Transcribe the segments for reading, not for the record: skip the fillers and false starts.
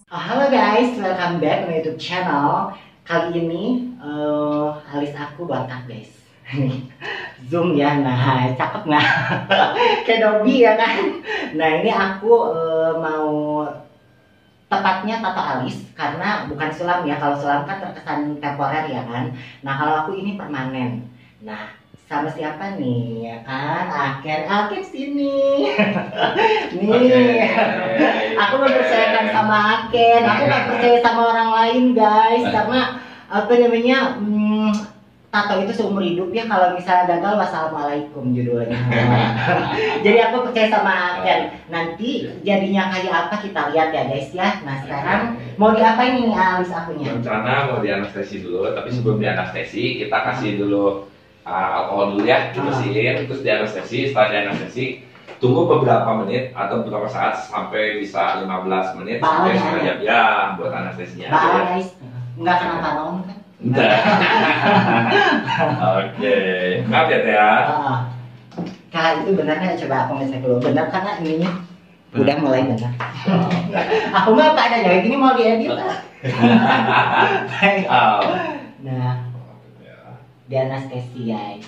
Halo guys, welcome back to YouTube channel. Kali ini alis aku botak guys. Zoom ya, nah cakep nggak? Kayak Dobby ya kan? Nah ini aku mau tepatnya tato alis karena bukan sulam ya. Kalau sulam kan terkesan temporer ya kan. Nah kalau aku ini permanen. Nah sama siapa nih ya kan? Aken sini. Nih, aku mempercayakan sama Aken. Aku nggak percaya sama orang lain guys karena apa namanya? Tato itu seumur hidup ya, kalau misalnya gagal wassalamualaikum judulnya. Jadi aku percaya sama Aken. Nanti jadinya kayak apa kita lihat ya guys ya. Nah sekarang mau diapain ini alis akunya? Rencana mau dianestesi dulu, tapi sebelum dianestesi kita kasih dulu alkohol dulu ya, dibersihin, terus dianestesi. Setelah dianestesi tunggu beberapa menit atau beberapa saat sampai bisa 15 menit sampai setengah jam ya buat anestesinya. Guys, nggak kenapa-napa kan? Oke, maaf ya Teh. Kak itu benar nggak? Coba aku ngecek dulu. Benar karena ininya udah mulai benar. Aku mah apa adanya, ini mau diedit. Nah, di anestesi guys.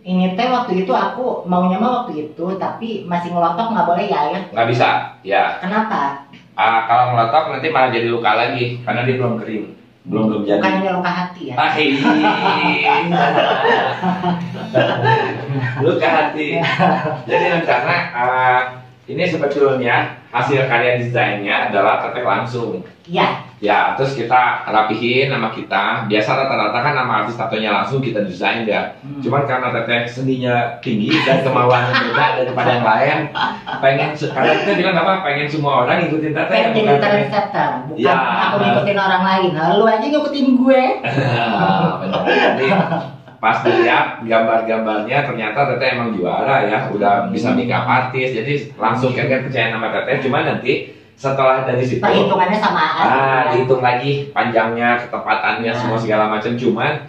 Ini teh waktu itu aku maunya mah waktu itu, tapi masih ngelotok nggak boleh ya? Nggak bisa, ya. Kenapa? Kalau ngelotok nanti malah jadi luka lagi karena dia belum kering, belum jadi. Bukannya luka hati ya? Luka hati. Jadi rencana ini sebetulnya hasil karya desainnya adalah tetek langsung. Iya. Ya, terus kita rapihin nama kita. Biasa rata-rata kan nama artis tatonya langsung kita desain ya. Cuman karena teteh seninya tinggi dan kemauannya beda daripada yang lain, pengen karena kita bilang apa? Pengen semua orang ngikutin teteh. Pengen jadi trendsetter, bukan ya, aku ngikutin orang lain. Lu aja ngikutin gue. Benar. Jadi pas dilihat gambar-gambarnya ternyata teteh emang juara ya, udah bisa makeup artis. Jadi langsung kan percaya nama teteh. Cuman nanti setelah dari situ perhitungannya sama dihitung lagi panjangnya, ketepatannya, semua segala macam. Cuman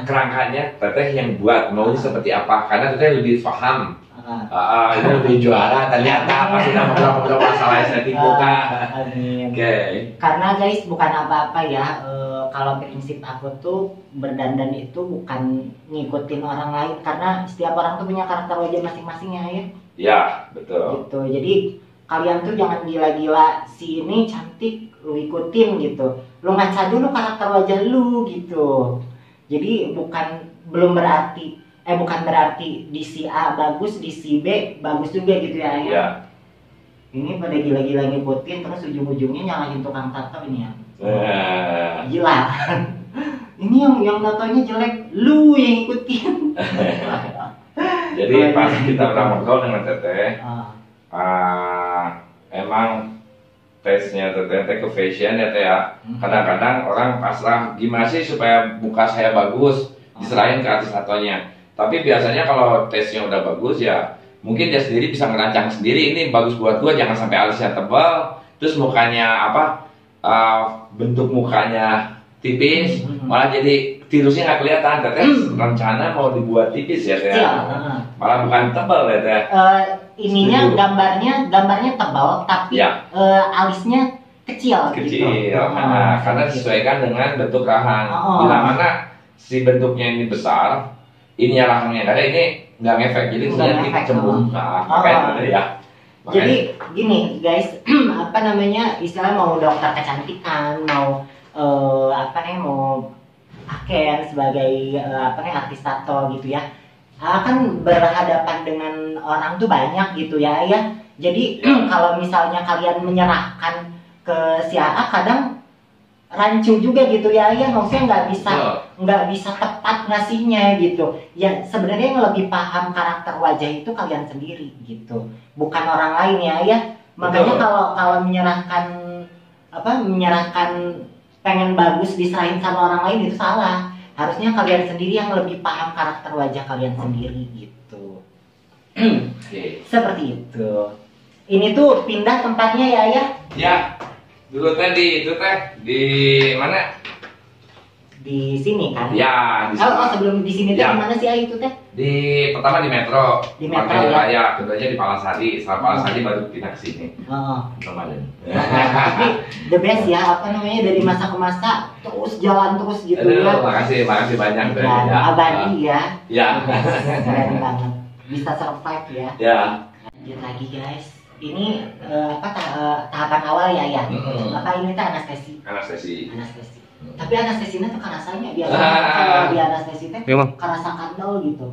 kerangkanya teteh yang buat maunya seperti apa, karena teteh lebih paham. Ini lebih juara ternyata pas sudah ngobrol masalah estetik bukan. Karena guys bukan apa-apa ya, kalau prinsip aku tuh berdandan itu bukan ngikutin orang lain, karena setiap orang tuh punya karakter wajah masing-masing ya. Ya betul. Gitu. Jadi kalian tuh jangan gila-gila si ini cantik lu ikutin gitu. Lu ngaca dulu karakter wajah lu gitu. Jadi bukan berarti di si A bagus, di si B bagus juga gitu ya. Ini pada gila-gila ngikutin terus ujung-ujungnya nyalahin tukang tato ini ya. Gila. Ini yang tatonya jelek, lu yang ikutin. Jadi pas kita udah ngobrol dengan teteh, emang tesnya teteh ke fashion ya teh ya. Kadang-kadang orang pasrah gimana sih supaya muka saya bagus, diserahin ke artis tatonya. Tapi biasanya kalau tesnya udah bagus ya mungkin dia sendiri bisa ngerancang sendiri, ini bagus buat gua, jangan sampai alisnya tebal, terus mukanya bentuk mukanya tipis, malah jadi tirusnya nggak kelihatan. Teteh rencana mau dibuat tipis ya teh, malah bukan tebal ya teh. Ininya gambarnya tebal tapi alisnya kecil gitu. Karena disesuaikan dengan bentuk rahang. Bila mana si bentuknya ini besar, ini rahangnya ada, ini nggak ngefek, jadi kita cembung. Makanya ya. Jadi gini guys, apa namanya, istilah mau dokter kecantikan, mau mau Aken sebagai artis tato gitu ya, kan berhadapan dengan orang tuh banyak gitu ya. Jadi kalau misalnya kalian menyerahkan ke si AA kadang rancu juga gitu ya. Maksudnya nggak bisa tepat ngasihnya gitu ya. Sebenarnya yang lebih paham karakter wajah itu kalian sendiri gitu, bukan orang lain ya. Makanya kalau menyerahkan pengen bagus diserahin sama orang lain itu salah. Harusnya kalian sendiri yang lebih paham karakter wajah kalian sendiri gitu. Seperti itu. Ini tuh pindah tempatnya ya. Ya, dulu tadi itu teh di mana? Di sini kan? Ya, di sini. Oh, sebelum di sini teh di mana sih itu teh? Pertama di Metro, Di Metro, Marga ya. Raya, keduanya di Palasari. Setelah Palasari baru pindah ke sini. Ramadan. Tapi the best ya, apa namanya, dari masa ke masa terus jalan terus gitu Aduh, ya. makasih banyak Dan ya. abadi ya. Ya. Keren banget. Bisa survive ya. Ya. Lanjut lagi guys. Ini tahapan awal ya ya. Apa ini tuh anestesi? Anestesi. Anestesi. Tapi anestesinya tuh rasanya biasanya kalau di anestesi teh kerasa kandel gitu.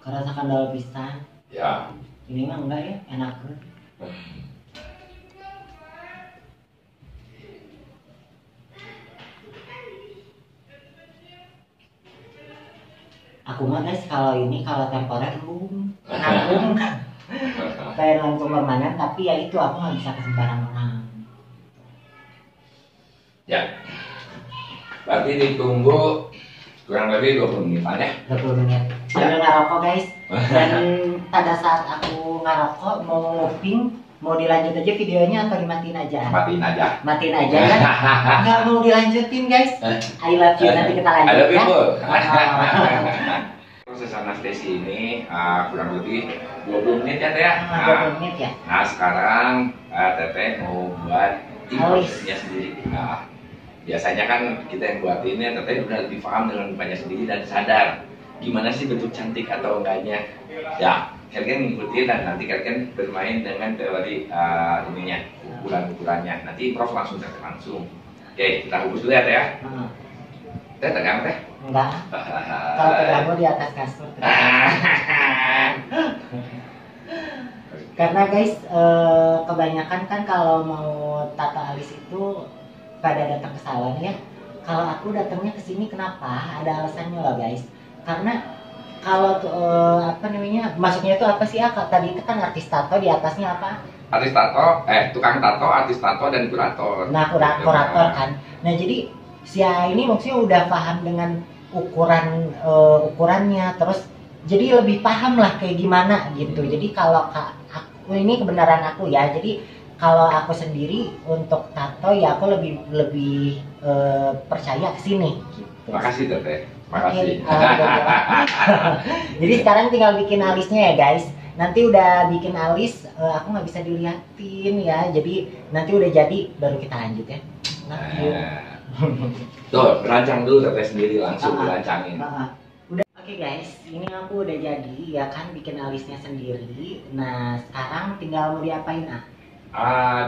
Kerasa kandel pisan. Ya. Ini mah enggak ya, enak. Aku mah guys kalau temporer nanggung pengen langsung permanen, tapi ya itu aku nggak bisa ke sembarang orang. Ya. Berarti ditunggu kurang lebih 20 menitan ya. 20 menit sambil ngerokok guys. Dan pada saat aku ngerokok mau nguping, mau dilanjut aja videonya atau dimatiin aja? Matiin aja kan? Nggak mau dilanjutin guys. I love you, nanti kita lanjut I love you, ya. Bu. Proses anestesi ini kurang lebih 20 menit ya Teh ya. 20 menit ya. Nah sekarang Teteh mau buat impulsnya sendiri. Nah, biasanya kan kita yang buat ini Teteh udah lebih paham dengan mukanya sendiri dan sadar gimana sih bentuk cantik atau enggaknya. Ya, kalian ngikutin dan nanti kalian bermain dengan teori ininya, ukuran-ukurannya. Nanti Prof langsung langsung. Oke, kita hubus dulu ya Teh ya. Teh tegang Teh? Enggak. Kalau terganggu di atas kasur. Karena guys, kebanyakan kan kalau mau tato alis itu pada datang ke salon ya. Kalau aku datangnya ke sini kenapa? Ada alasannya lah guys. Karena kalau apa namanya, masuknya itu apa sih Kak? Tadi itu kan artis tato, di atasnya apa? Artis tato, tukang tato, artis tato dan kurator. Nah, kurator kan. Nah, jadi si A ini maksudnya udah paham dengan ukurannya, terus jadi lebih paham lah kayak gimana gitu. Jadi kalau aku ini kebenaran aku ya. Jadi kalau aku sendiri untuk tato ya aku lebih percaya ke sini gitu. Makasih Teteh. Makasih. Jadi sekarang tinggal bikin alisnya ya guys. Nanti udah bikin alis, aku nggak bisa diliatin ya. Jadi nanti udah jadi baru kita lanjut ya. Tuh, rancang dulu Teteh sendiri langsung dirancangin. Udah. Oke guys, ini aku udah jadi ya kan bikin alisnya sendiri. Nah sekarang tinggal mau diapain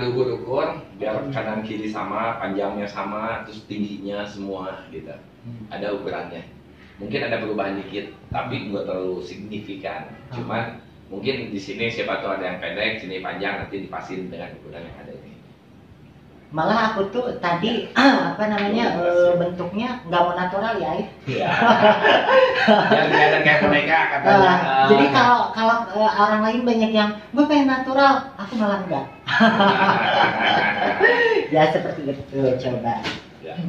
Diukur-ukur biar kanan kiri sama, panjangnya sama, terus tingginya semua gitu. Ada ukurannya. Mungkin ada perubahan dikit, tapi nggak terlalu signifikan. Cuman mungkin di sini siapa tahu ada yang pendek, sini panjang, nanti dipasin dengan ukuran yang ada ini. Malah aku tuh tadi apa namanya bentuknya nggak mau natural ya. Iya. Biar kelihatan kayak boneka katanya. Jadi kalau orang lain banyak yang gue pengen natural, aku malah enggak. Ya seperti itu, coba. Ya.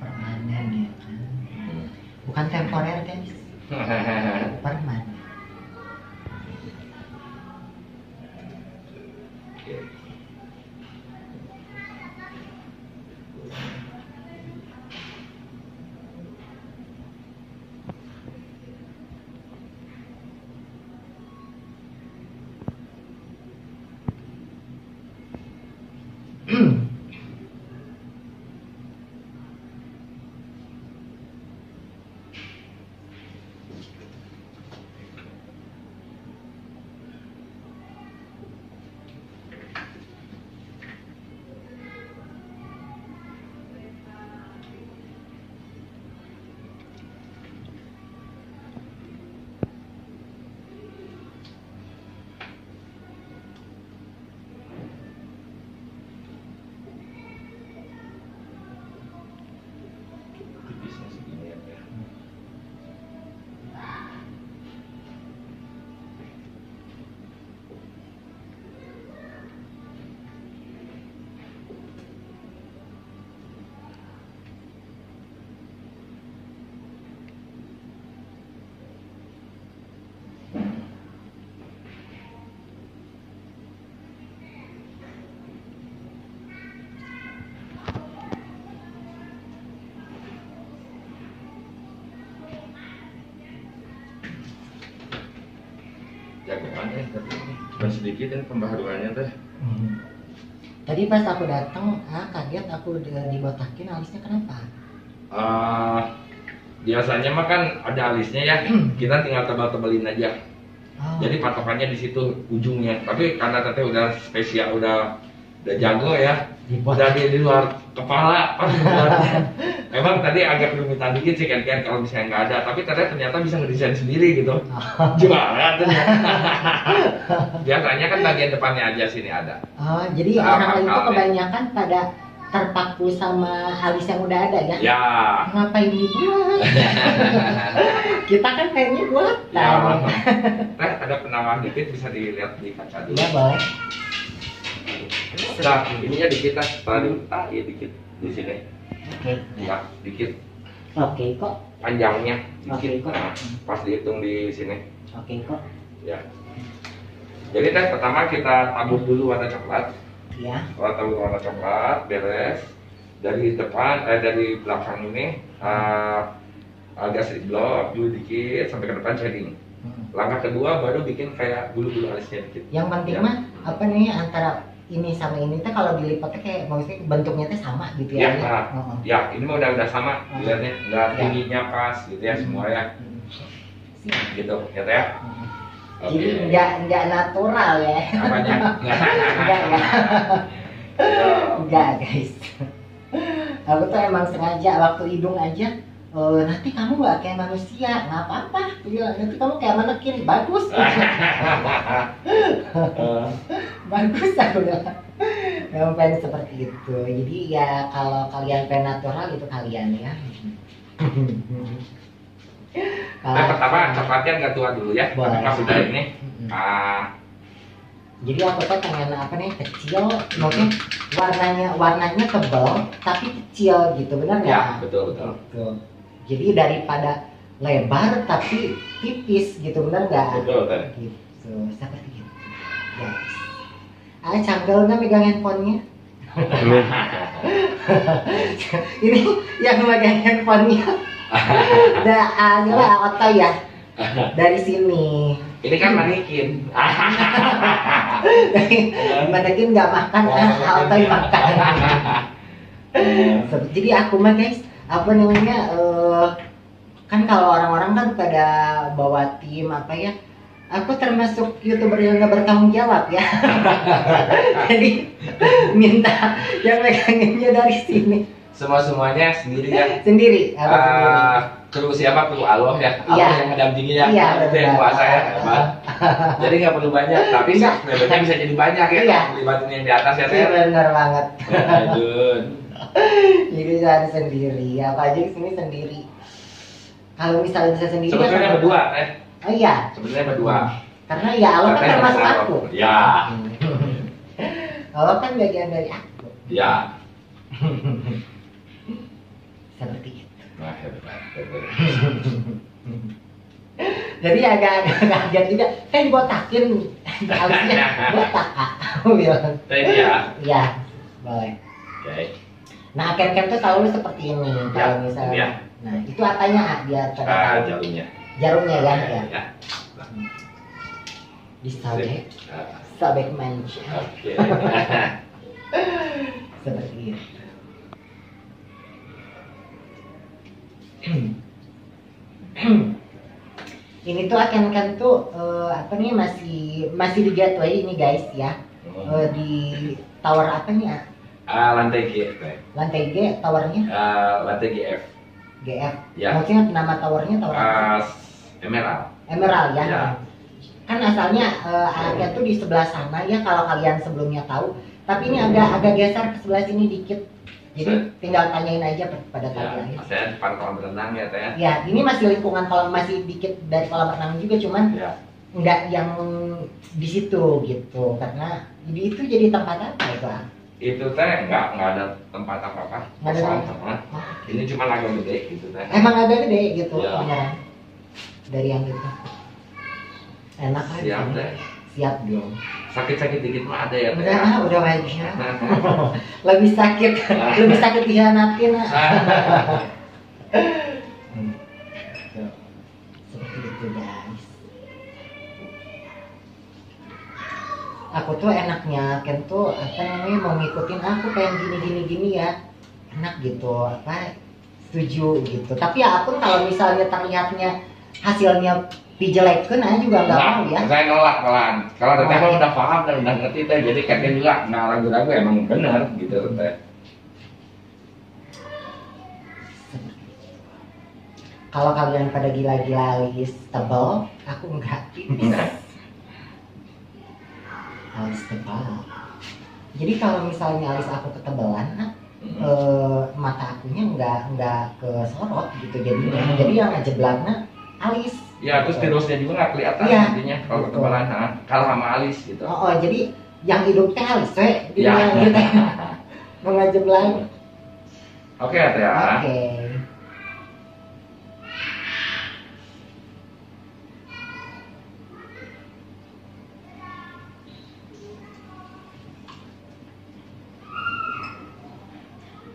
Permanen ya kan. Bukan temporer guys. Permanen. sedikit ya pembaharuannya teh. Tadi pas aku datang, kaget aku dibotakin alisnya kenapa? Biasanya mah kan ada alisnya ya, kita tinggal tebal-tebalin aja. Jadi patokannya di situ ujungnya. Tapi karena teteh udah spesial, udah jago ya, udah di luar kepala pas buatnya. Memang tadi agak kerumitan dikit sih kan kalau misalnya nggak ada, tapi ternyata bisa ngedesain sendiri gitu. Juara ternyata. Biasanya kan bagian depannya aja sini ada. Jadi orang itu kebanyakan pada terpaku sama alis yang udah ada ya? Ya. Ngapain dibuat? Kita kan pengennya buat. Ya, ada penawaran dikit bisa dilihat di kaca dulu. Iya boleh. Nah, ininya dikit lah, ya dikit di sini. Oke. Ya, dikit. Oke kok. Panjangnya dikit. Oke, kok. Nah, pas dihitung di sini. Oke kok. Ya. Jadi pertama kita tabur dulu warna coklat. Ya. Kalau tabur warna coklat, beres. Dari depan, dari belakang ini agak sedikit blok dulu dikit sampai ke depan shading. Langkah kedua baru bikin kayak bulu-bulu alisnya dikit. Yang penting mah apa nih antara ini sama ini teh kalau dilipatnya kayak maksudnya bentuknya teh sama gitu ya? Ya, ini mah udah sama dilihatnya, nggak tingginya pas gitu ya semua ya. Gitu, ya teh. Jadi nggak natural ya? Apanya? Enggak guys. Aku tuh emang sengaja waktu hidung aja. Nanti kamu nggak kayak manusia, nggak apa-apa. Nanti kamu kayak manekin, bagus. Bagus aku bilang. Memang pengen seperti itu. Jadi ya kalau kalian pengen natural itu kalian ya. Pertama coklatnya nggak tua dulu ya. Pas sudah ini. Jadi aku tuh pengen apa nih kecil, maksudnya warnanya tebal tapi kecil gitu, benar nggak? Ya betul. Gitu. Jadi daripada lebar tapi tipis gitu, benar nggak? Betul kan? Gitu, seperti itu. Guys, canggel nggak megang handphonenya? Ini yang megang handphonenya. Adalah Oto ya. Dari sini. Ini kan manikin. Manikin nggak makan, Oto makan. Jadi aku mah guys, apa namanya? Kan kalau orang-orang kan pada bawa tim apa ya? Aku termasuk YouTuber yang nggak bertanggung jawab ya. Jadi minta yang meganginnya dari sini. Semuanya sendiri ya. Sendiri. Kru siapa? Kru Allah ya. Allah yang mendampingi ya. Iya, itu yang kuasa ya. Jadi nggak perlu banyak, tapi sebenarnya bisa jadi banyak ya. Iya. Libatin yang di atas ya. Iya benar banget. Aduh. Jadi harus sendiri. Apa aja kesini sendiri. Kalau misalnya bisa sendiri. Sebetulnya berdua, Oh iya. Sebenarnya berdua. Karena ya Allah kan termasuk aku. Ya. Allah kan bagian dari aku. Ya. Seperti itu. Nah, hebat. Jadi agak kaget juga. Kan botakin alisnya botak aku bilang. Tadi ya. Iya, boleh. Oke. Nah, kem tuh selalu seperti ini. Kalau misalnya. Ya. Nah, itu atanya dia Jarumnya. Jarumnya ya. Ya. Disobek. Sobek manja. Oke. Seperti itu. Ini tuh akan tuh apa nih masih di gateway ini guys ya. Di tower apa nih ya? Lantai G. Lantai G towernya? Lantai GF. GF. Ya. Maksudnya nama towernya tower apa? Emerald. Emerald ya. Ya. Kan asalnya anaknya tuh di sebelah sana ya kalau kalian sebelumnya tahu. Tapi ini agak geser ke sebelah sini dikit. Jadi tinggal tanyain aja pada kalian. Saya depan kolam renang ya teh. Ya, ini masih lingkungan kolam, masih dikit dari kolam renang juga, cuman nggak yang di situ gitu. Karena itu jadi tempat apa itu? Itu teh nggak ada tempat apa-apa. Nggak ada tempat. Ini cuma agak gede gitu teh. Emang agak gede gitu, ya. beneran. Dari yang itu. Enak aja. Siap deh. Siap dong. Sakit-sakit dikit mah ada ya teh. Udah aja. Lebih sakit dikhianatin. Seperti itu guys. aku tuh enaknya Ken tuh apa namanya mau ngikutin aku pengen gini ya, enak gitu apa setuju gitu. Tapi ya aku kalau misalnya terlihatnya hasilnya dijelekin aja juga nggak Nah, mau ya. saya nolak malahan. Kalau teteh mah udah paham dan udah ngerti teh, jadi kakek juga nggak ragu-ragu emang bener gitu teh. Kalau kalian pada gila-gila alis tebal, aku enggak. Alis tebal. Jadi kalau misalnya alis aku ketebalan, mata akunya nggak kesorot gitu jadinya. Jadi yang ngejeblaknya alis. Ya, terus tirusnya juga nggak kelihatan Iya, nantinya kalau betul. ketebalan, kalah sama alis gitu. Oh, jadi yang hidup teh alis, Ya. gitu. Mau ngejeblak. Oke ya teh ya. Oke.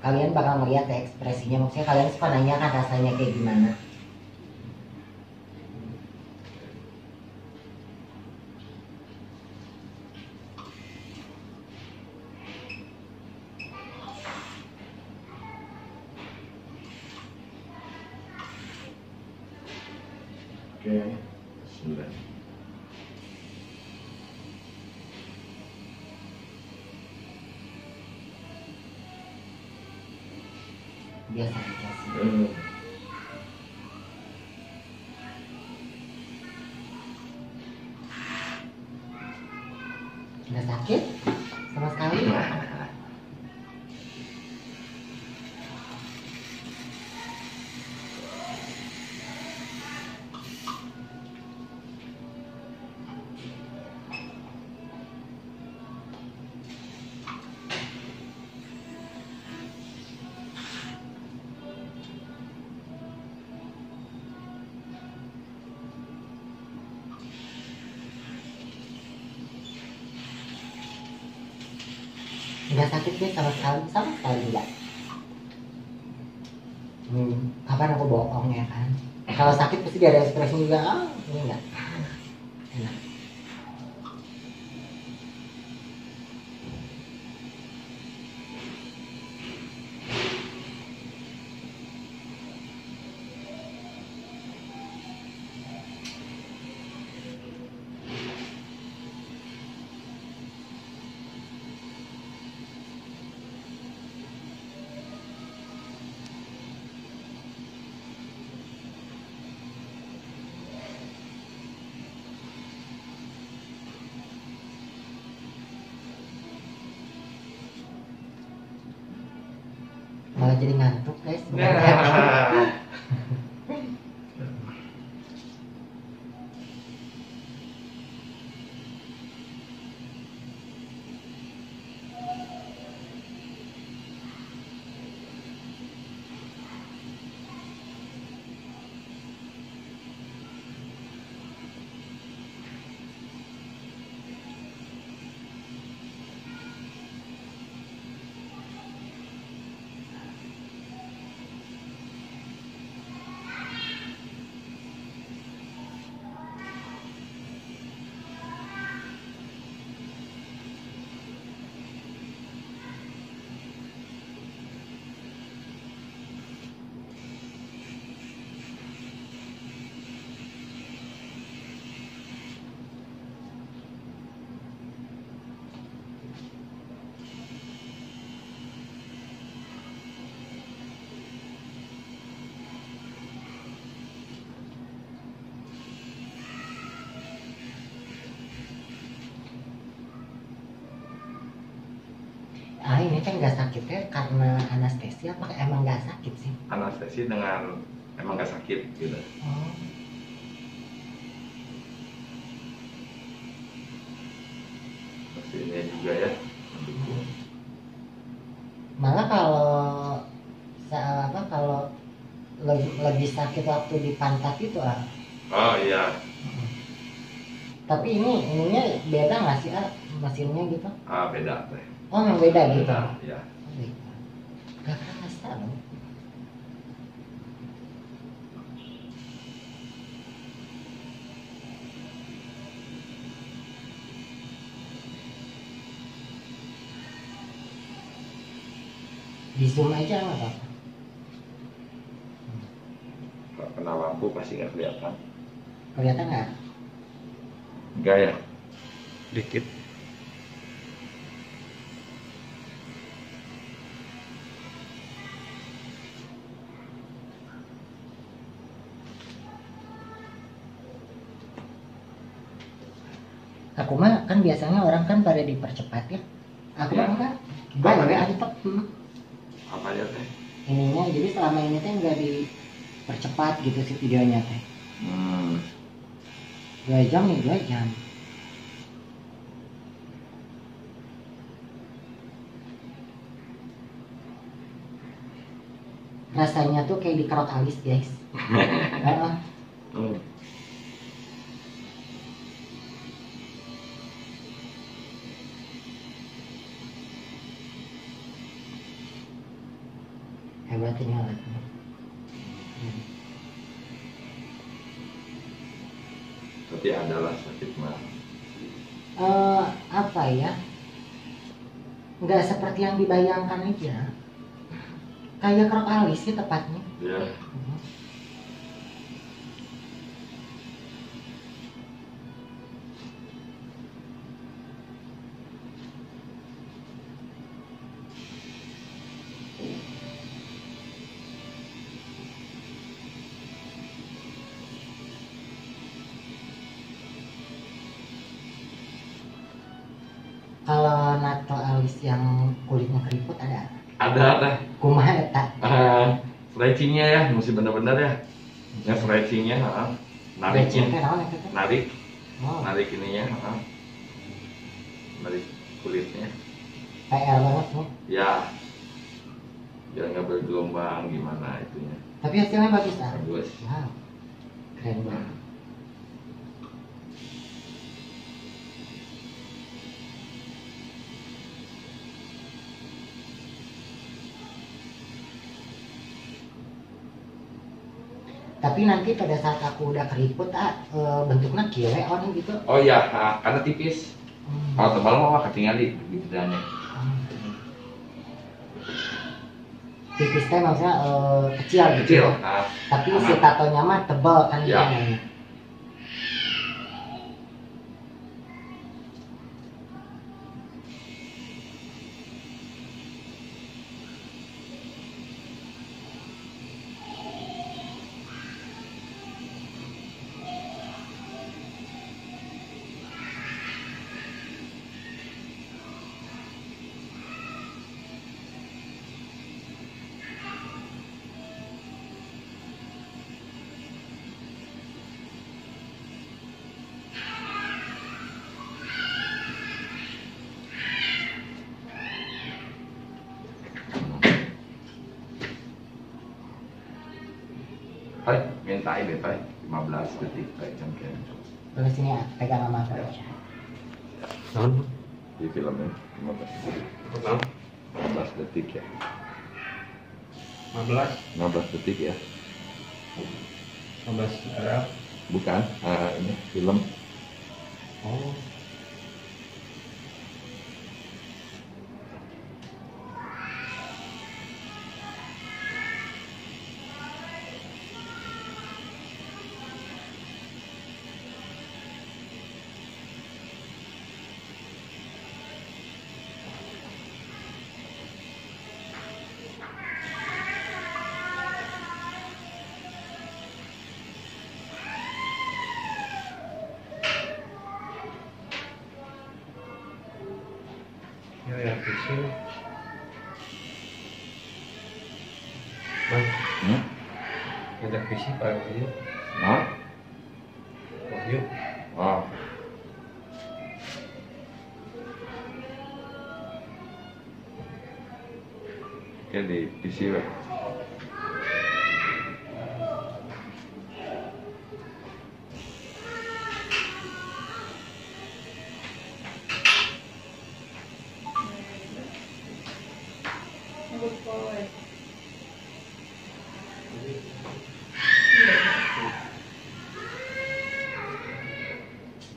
Kalian bakal ngeliat ya ekspresinya, maksudnya kalian suka nanya kan rasanya kayak gimana. Oke, sudah. Biasa aja sih. Nggak sakit sama sekali. Nggak sakit deh sama sekali enggak. Kapan aku bohong ya kan? Kalau sakit pasti dia ada ekspresi juga. Ini enggak. Enak. Malah jadi ngantuk guys. Ini kan nggak sakit ya karena anestesi apa emang nggak sakit sih? Anestesi dengan emang nggak sakit gitu. Oh. Pastinya juga ya. Malah kalau lebih sakit waktu di pantat itu Oh iya. Tapi ininya beda nggak sih mesinnya gitu? Beda teh. Oh yang beda gitu? Ya. Oh, gitu. Gak kerasa loh. Di zoom aja nggak apa-apa. Kalau kena lampu pasti nggak kelihatan. Kelihatan nggak? Enggak ya? Dikit. Aku mah kan biasanya orang kan pada dipercepat ya. Aku Ya. mah enggak. Baik, antep. Apa aja teh? Ininya jadi selama ini teh nggak dipercepat gitu sih videonya teh. 2 jam nih, 2 jam. Rasanya tuh kayak dikerok alis guys. Heeh. Hebat ini alatnya. Tapi adalah sakit mah. Apa ya? Nggak seperti yang dibayangkan aja. Kayak kerok alis sih tepatnya. Ya. Kalau nato alis yang kulitnya keriput ada? Ada. Kumaha eta? Stretchingnya ya, mesti benar-benar ya. Ya stretchingnya, Stretching teh nariknya, naon eta teh? narik, Oh, narik ininya, narik kulitnya. PR banget nih. Ya, biar nggak bergelombang gimana itunya. Tapi hasilnya bagus ah. Bagus. Wow, keren banget. Tapi nanti pada saat aku udah keriput bentuknya kire on gitu. Oh iya, karena tipis. Kalau tebal mah ketinggalan di bedanya. Tipis teh maksudnya kecil gitu. Kecil. Tapi si tatonya mah tebal kan Ya. dia. Baik, minta ini baik 15 detik baik kan. Terus sini pegang sama aku aja. Tahun di filmnya 15 detik. Total 15 detik ya. 15 15 detik ya. 15 Arab. Bukan, ini film. Oh. Ya kecil. Hmm? Ngajak visi Pak Wahyu. Nah, Wahyu. wow. Oke di PC weh.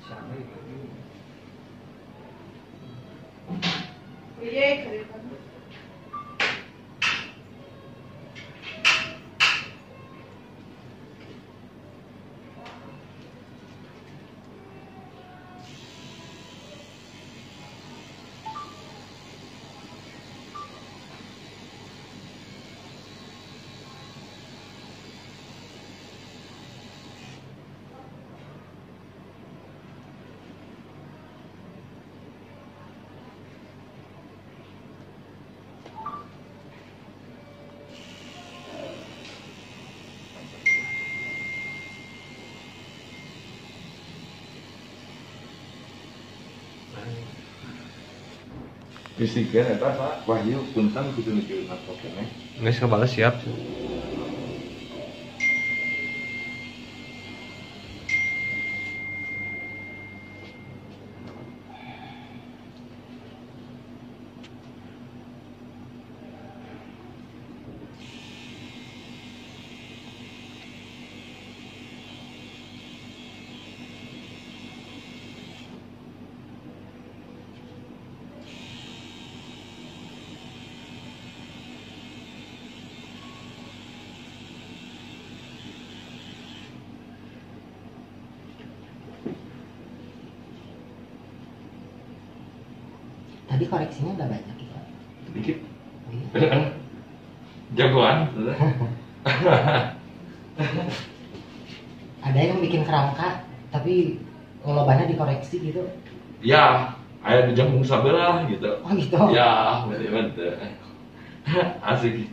Sama itu. Iya, Fisikeun eta Pak Wahyu punten kudu nuju laptop keneh. Geus kebales siap. Tadi koreksinya udah banyak ya. Dikit. Iya. Jagoan. Ada yang bikin kerangka tapi lobanya dikoreksi gitu. Ya, aya di jambung sabelah gitu. Oh gitu. Ya, betul. Asik.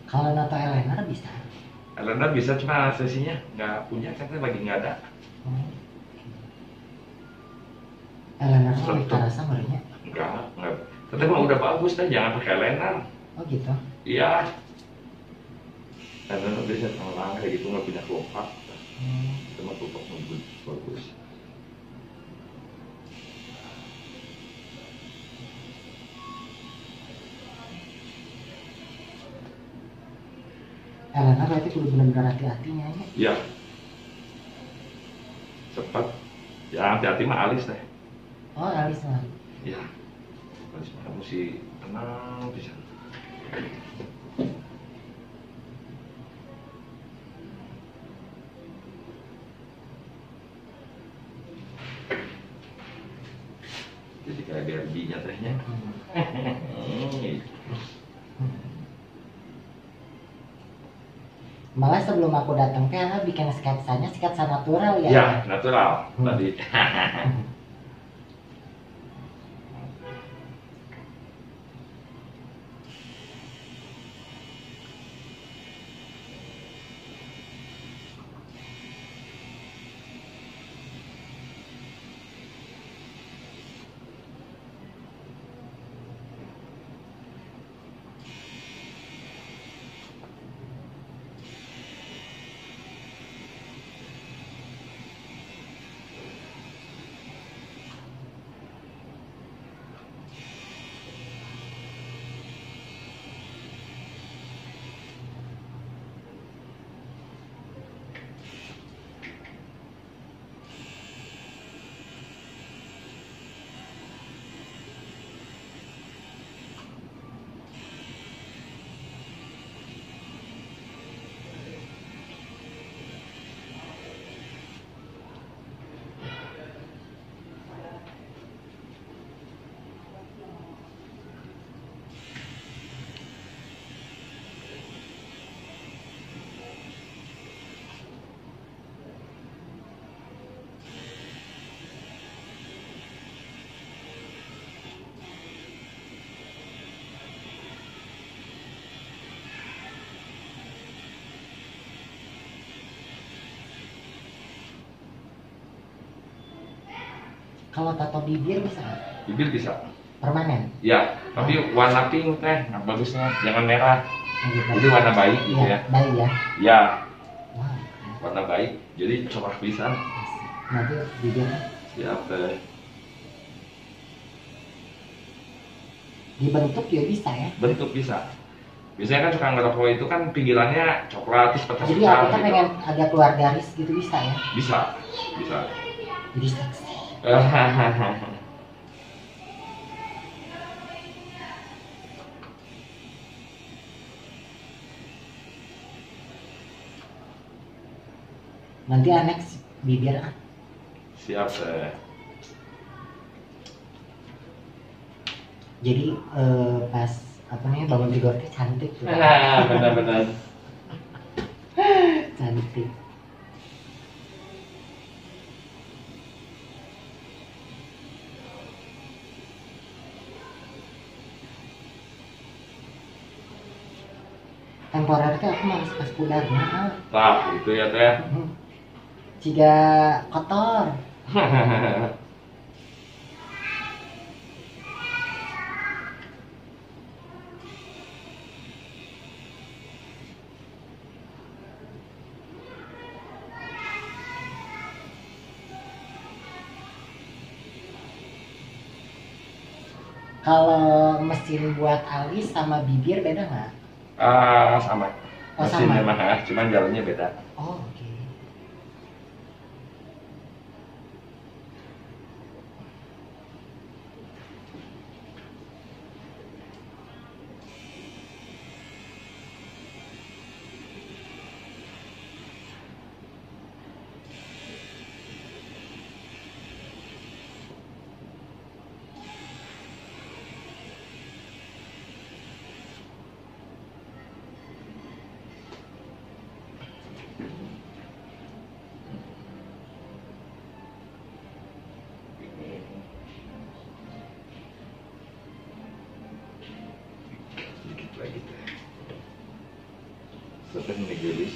Kalau nato eyeliner bisa. Elena bisa cuma sesinya nggak punya, kan lagi nggak ada. Oh. Eyeliner tuh lebih terasa barunya. Enggak. Tapi mah udah bagus dah, jangan pakai eyeliner. Oh gitu. Iya. Eyeliner biasa orang kayak gitu nggak punya kelopak. Cuma kelopak bagus. Eyeliner berarti kudu benar-benar hati-hatinya ya. Iya. Cepat. Ya hati-hati mah alis deh. Oh alis lah. Iya. Alis mah mesti tenang bisa. Jadi kayak Barbie-nya tehnya. Malah sebelum aku datang teh Ana bikin sketsanya sketsa natural ya. Ya, natural tadi. Kalau tato bibir bisa nggak? Bibir bisa. Permanen? Ya, tapi warna pink teh, nah, bagusnya. Jangan merah. Gitu. Itu warna baik gitu Iya, ya. baik ya. Ya, Wah, warna baik. Jadi corak bisa. nanti bibir Siap teh. dibentuk juga bisa ya. Bentuk bisa. Biasanya kan suka ngerokok itu kan pinggirannya coklat terus Jadi pecah-pecah aku kan gitu. pengen agak keluar garis gitu bisa ya. Bisa, bisa. Jadi seksi. Nanti next bibir ah. Siap teh. Jadi pas apa namanya bangun tidur teh cantik tuh. Benar-benar. Cantik. Temporer teh aku males pas pudar nah. Nah, itu ya teh. Jika kotor. Kalau mesin buat alis sama bibir beda nggak? Sama. Oh, Mesinnya sama. mah, cuman jalannya beda. Oh, oke. Sedikit lagi teh. Sedang digelis.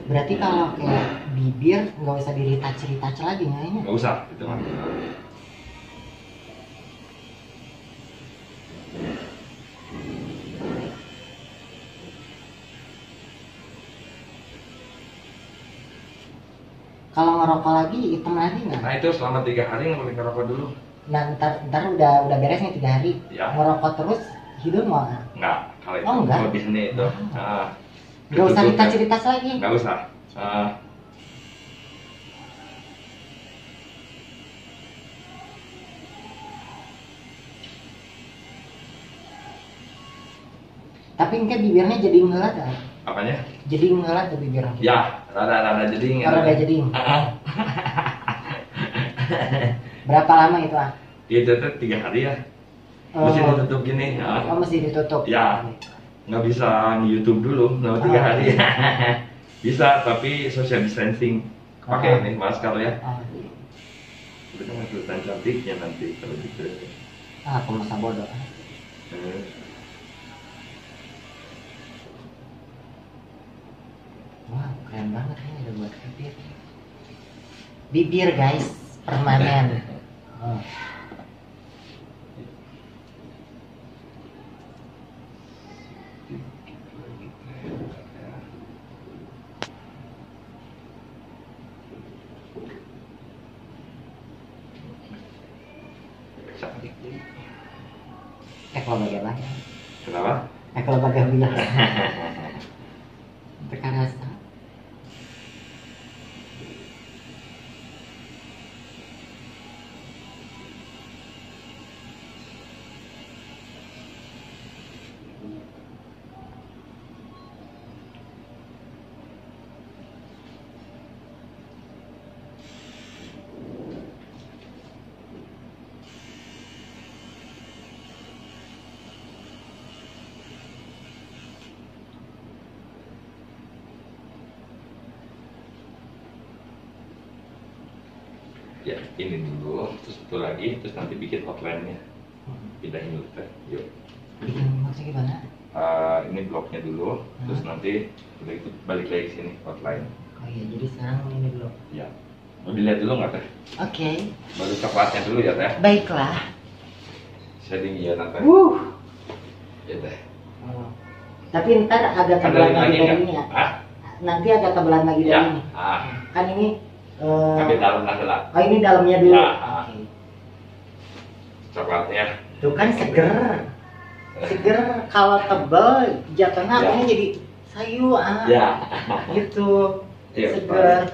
Berarti kalau kayak bibir nggak usah di retouch lagi kayaknya. Nggak usah, itu mah. Kalau ngerokok lagi hitam lagi nggak? Nah itu selama 3 hari nggak boleh ngerokok dulu. Nah, ntar udah beres nih 3 hari. Ya. Ngerokok terus hidung mau nggak? Nggak, kalau itu Oh, nggak? kelebihannya itu. Nggak usah Tutupnya. retouch lagi. Nggak usah. Tapi enggak bibirnya jadi ngelat ya? Apanya? Jadi ngelat tuh bibirnya. Ya, rada-rada jadi Kalau udah jadi. Berapa lama itu ah? Itu tuh 3 hari ya. Mesti ditutup gini. Oh, mesti ditutup. Ya, nggak bisa di YouTube dulu, selama 3 hari. Bisa, tapi social distancing. Pakai ini masker ya. Oh. Itu kan kelihatan cantiknya nanti kalau gitu. Aku masa bodoh. Wah, keren banget ini udah buat bibir. Bibir guys, permanen. Oh. Cantik. Kalau bagaimana? Kenapa? Kalau bagaimana? Tekan rasa. Ya, ini dulu, terus satu lagi, terus nanti bikin outline-nya. Pindahin dulu teh. Yuk. Bikin maksudnya gimana? Ini bloknya dulu, terus nanti udah itu balik lagi sini outline. Oh iya, jadi sekarang ini dulu. Ya. Mau dilihat dulu nggak teh? Oke. Baru coklatnya dulu ya teh. Baiklah. Shading ya nanti. Ya teh. Oh. Tapi ntar agak Ada tebelan lagi lagi dari nggak? ini ya. Ah? Nanti agak tebelan lagi dari Ya. ini. Ah. Kan ini. Ambil dalam adalah Oh ini dalamnya dulu. Ya. Oke. coklatnya. Tuh kan seger. Seger kalau tebel jatuhnya Ya. akunya jadi sayu Ya. gitu. Iya, Seger.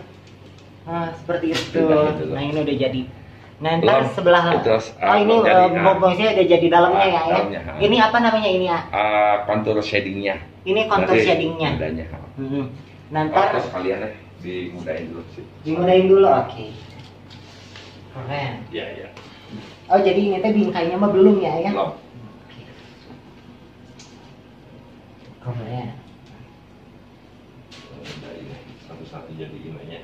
Nah, seperti itu. Pindah gitu loh. Nah, ini udah jadi. Nah, ntar Belum. sebelah. Terus, Oh, ini belum jadi, bonggongnya udah jadi dalamnya ya. dalamnya, Ini apa namanya ini ya? Kontur shadingnya. Ini kontur Nanti shadingnya. mudanya. Nah, ntar Terus kalian deh dimudahin dulu sih. dimudahin dulu, oke. Keren. Iya, iya. Oh, jadi ini teh bingkainya mah belum ya? Belum. Keren. Udah ini satu-satu jadi ininya.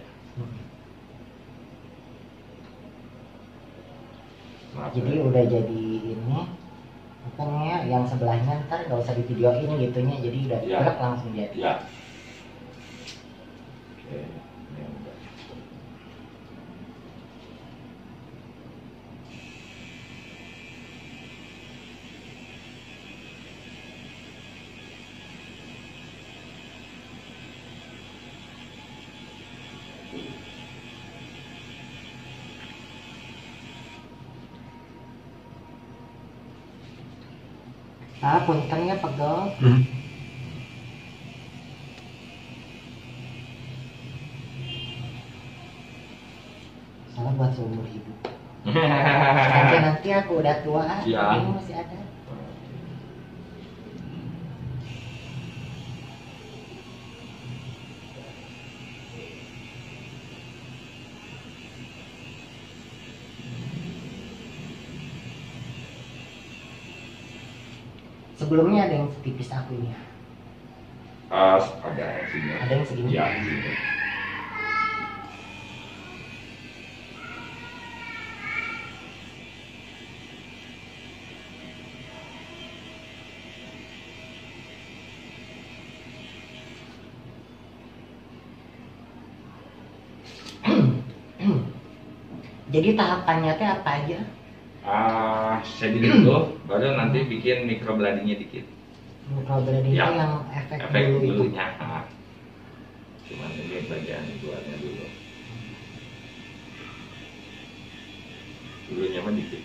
Maaf, Jadi ya. udah jadi ini apa namanya yang sebelahnya ntar nggak usah divideoin gitunya, jadi udah Ya. digerak langsung jadi. Ya. Oke, ini udah. Ah, puntennya pegel. Salah buat seumur hidup. Sampai nanti aku udah tua, Ya. ini masih ada. Sebelumnya ada yang setipis aku ini. Ada sini. Ada yang segini. Ya, sini. Jadi tahapannya teh apa aja? Shading dulu, baru nanti bikin microbladingnya dikit. Microblading itu Ya. yang efek Efek dulu itu. dulunya. Cuman ini bagian luarnya dulu. Dulunya mah dikit.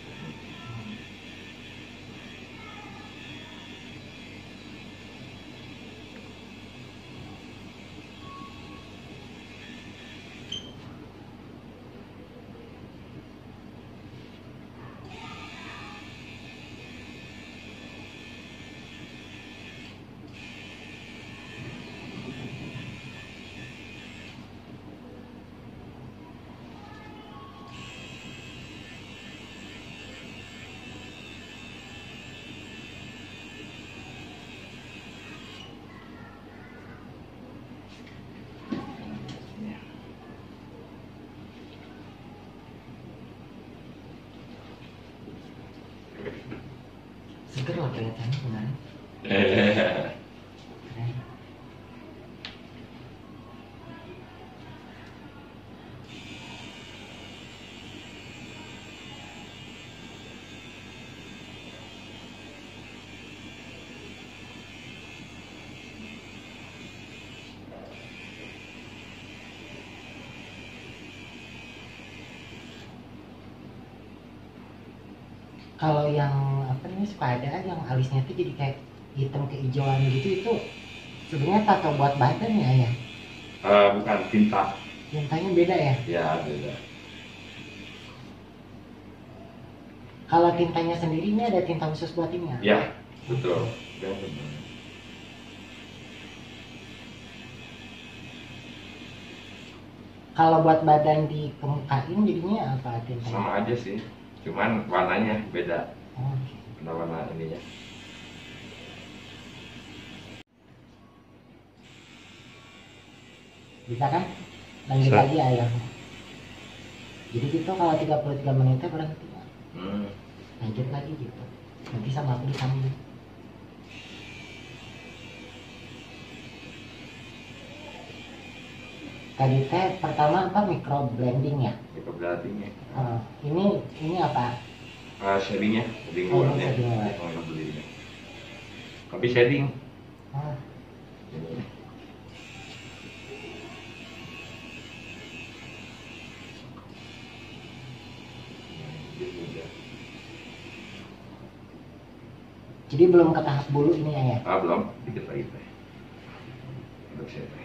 Seger lah kelihatannya benar. Keren. Kalau yang apa namanya suka ada yang alisnya tuh jadi kayak hitam kehijauan gitu, itu sebenarnya tato buat badan ya? Bukan tinta. Tintanya beda ya? Ya, beda. Kalau tintanya sendiri ini ada tinta khusus buat ini ya? Ya, betul. Ya, betul. Kalau buat badan dikemukain jadinya apa tintanya? Sama aja sih, cuman warnanya beda. Oh, oke. Warna ininya. Bisa kan? Lanjut Bisa. lagi ayo. Jadi gitu kalau 33 menitnya berhenti. Hmm. Lanjut lagi gitu. Nanti sama aku disambung. Tadi teh pertama apa micro blending ya? Itu berartinya. Ini apa? Shadingnya, shading Oh, warnanya. shading warna. Yang belinya. Tapi shading. Ah, Ini. jadi belum ke tahap bulu ini ya? Belum, dikit lagi teh. Untuk siapa?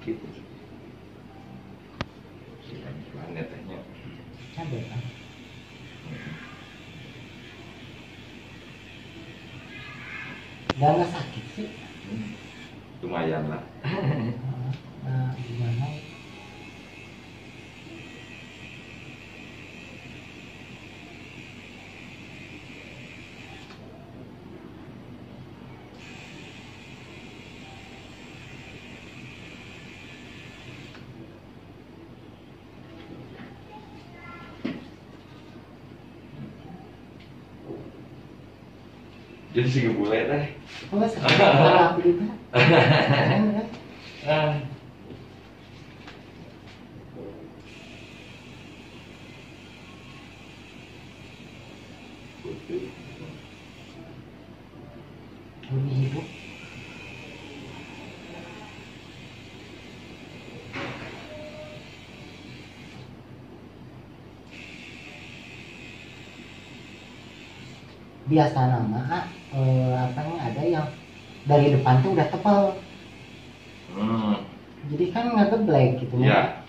Gitu. Pelan-pelan tehnya. Ada kan? Udah nggak sakit sih? Lumayan lah. Gimana? Jadi sih bule teh. Oh, sekarang aku juga. Lebih hidup. Biasa nama ada yang dari depan tuh udah tebal. Jadi kan nggak geblek gitu Ya.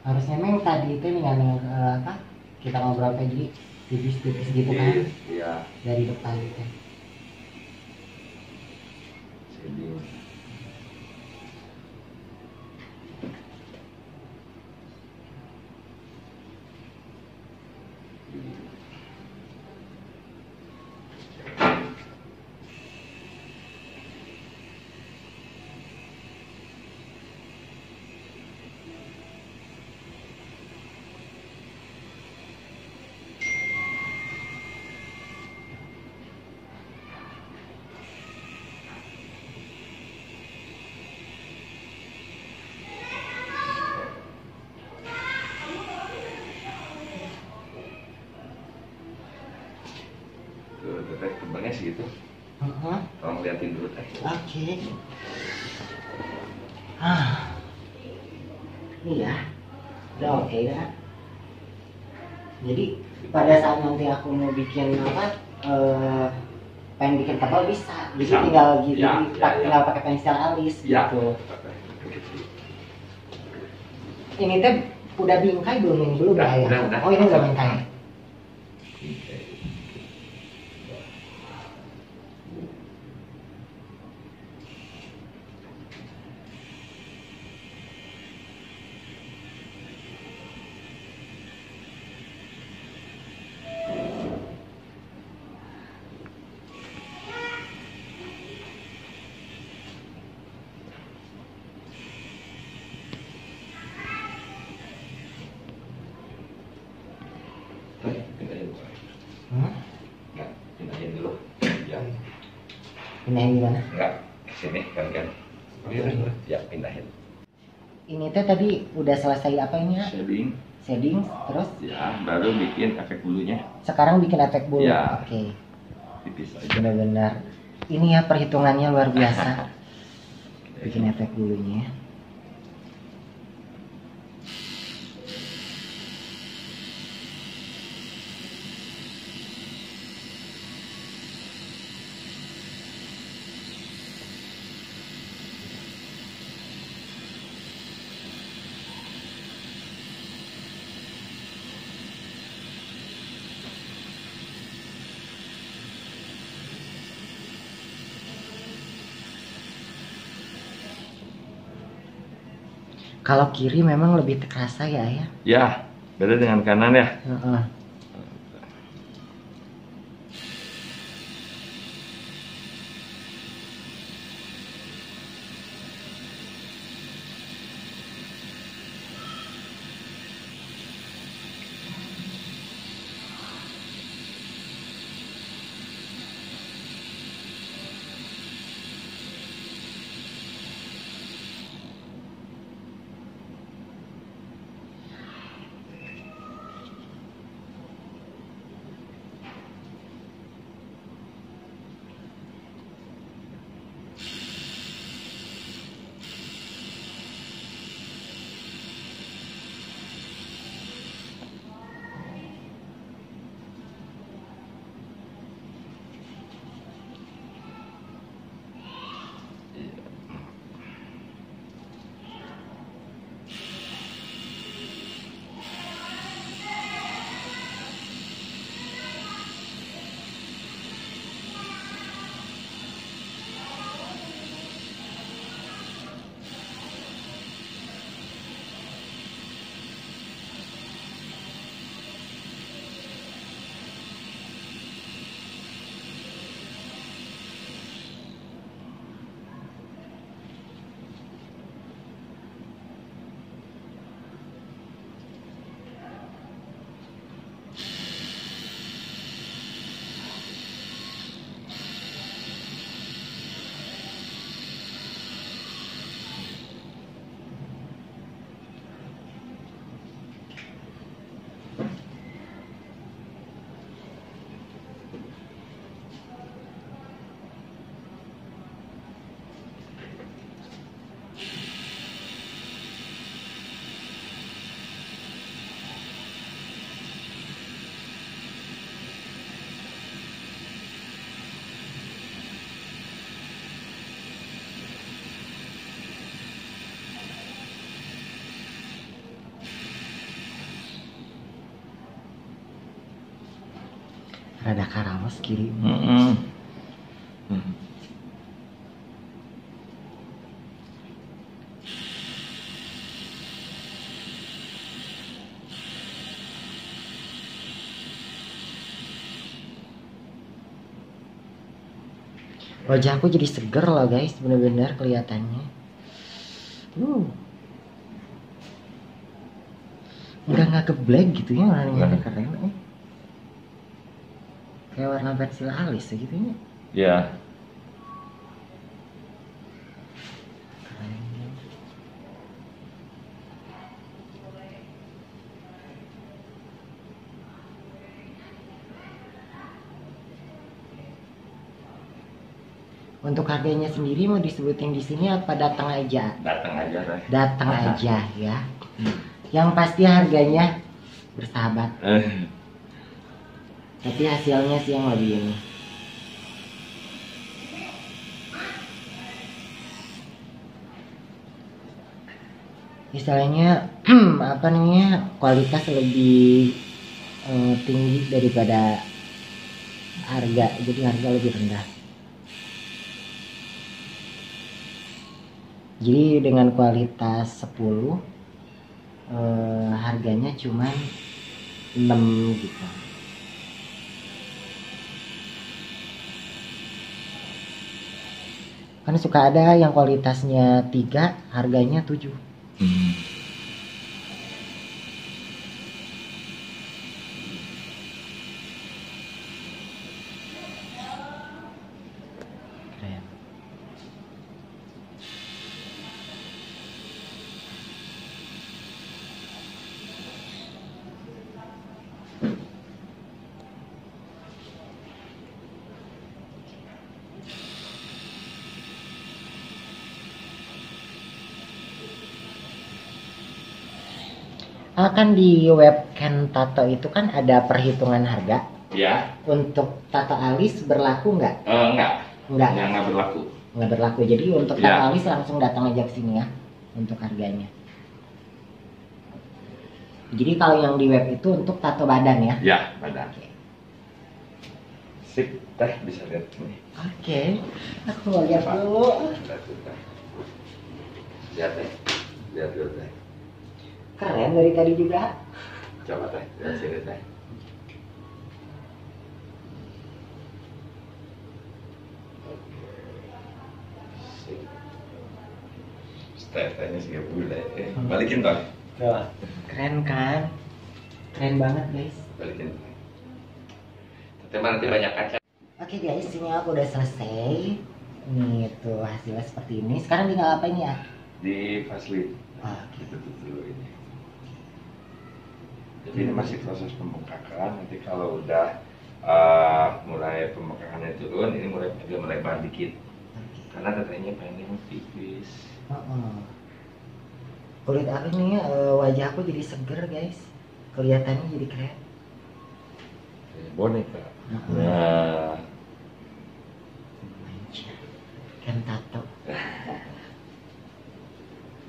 Harusnya memang tadi itu dengan kita ngobrol kayak jadi tipis-tipis gitu kan Iya. dari depan gitu. Shading. Tuh, teh kembangnya segitu. Tolong liatin dulu teh. Oke. Iya, udah oke kan. Jadi pada saat nanti aku mau bikin pengen bikin tebal bisa. Jadi Bisa. tinggal gitu, Ya, ya, tinggal pakai pensil alis Ya. gitu. Ini teh udah bingkai belum ini belum Udah, ya? udah. Oh ini udah bingkai. Pindahin dulu. Enggak, pindahin dulu. Ya. Pindahin gimana? Enggak, sini kan. Ya, pindahin. Ini teh tadi udah selesai apa ini ya? Shading. Shading, terus Ya, baru bikin efek bulunya. sekarang bikin efek bulu. Ya. Oke. Tipis aja. Benar-benar. Ini ya perhitungannya luar biasa. Bikin efek bulunya. Kalau kiri memang lebih terasa ya ayah. Ya, beda dengan kanan ya. Heeh. Rada karawas kiri. Wajahku jadi seger loh guys, bener-bener kelihatannya. Nggak geblek gitu ya, warnanya keren. Kayak warna pensil alis gitu ya. Ya. Untuk harganya sendiri mau disebutin di sini apa datang aja? Datang aja deh. Datang aja ya. Yang pasti harganya bersahabat. Tapi hasilnya sih yang lebih ini. Istilahnya apa namanya, kualitas lebih tinggi daripada harga, jadi harga lebih rendah. Jadi dengan kualitas 10 harganya cuman 6 gitu. Kan suka ada yang kualitasnya 3 harganya 7. Keren. Kan di webcam tato itu kan ada perhitungan harga. Ya. Untuk tato alis berlaku nggak? Enggak berlaku. Nggak berlaku. Jadi untuk tato alis langsung datang aja ke sini ya untuk harganya. Jadi kalau yang di web itu untuk tato badan ya? Ya, badan. Sip, teh bisa lihat nih. Oke, aku mau lihat dulu. Lihat teh. Lihat dulu teh. Keren dari tadi juga. Coba teh, lihat sini teh. Tetenya sih bule. Balikin dong. Coba. Keren kan? Keren banget guys. Balikin. Teteh nanti banyak kaca. Oke guys, ini aku udah selesai. Nih tuh hasilnya seperti ini. Sekarang tinggal apa ini ya? Di Fasli. Gitu dulu ini. Jadi ini masih proses pembengkakan. Nanti kalau udah mulai pembengkakannya turun, ini mulai agak melebar dikit. Karena tetenya pengen tipis. Kulit aku nih, wajah aku jadi seger guys. Kelihatannya jadi keren. Boneka. Nah. Kan tato.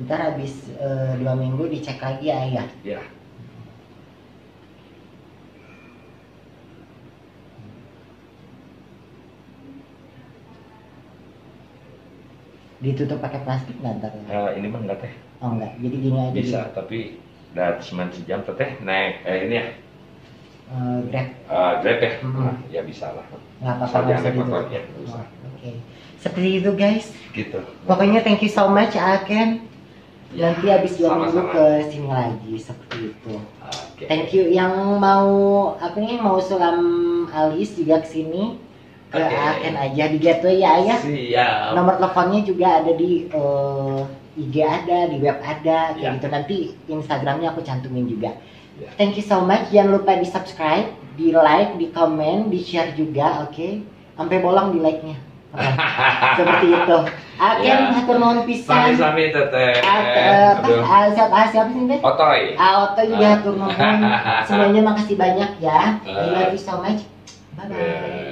Ntar habis 2 minggu dicek lagi ya ayah. Ya. Ditutup pakai plastik nggak ntar ya? Ini mah enggak teh. Oh enggak, jadi gini aja. Bisa, tapi udah cuma sejam teteh naik ini ya. Grab. Grab ya. Ya bisa lah. Nggak apa-apa. Asal jangan nggak naik usah motor gitu. ya, nggak usah. Oke. Seperti itu guys. Gitu. Pokoknya thank you so much Aken. Nanti habis 2 minggu sama-sama. ke sini lagi seperti itu. Oke. Thank you yang mau apa nih mau sulam alis juga ke sini ke Oke. Aken aja di gateway ya ayah. Siap. Nomor teleponnya juga ada di IG ada, di web ada, kayak Ya. gitu. Nanti Instagramnya aku cantumin juga. Ya. Thank you so much. Jangan lupa di subscribe, di like, di komen, di share juga, oke? Sampai bolong di like-nya. Oke. Seperti itu. Aken Ya. hatur nuhun pisan. Sami-sami teteh. Aduh. Siapa sih Teh? Otoy. Auto juga hatur nuhun. Semuanya makasih banyak ya. I love you so much. Bye bye.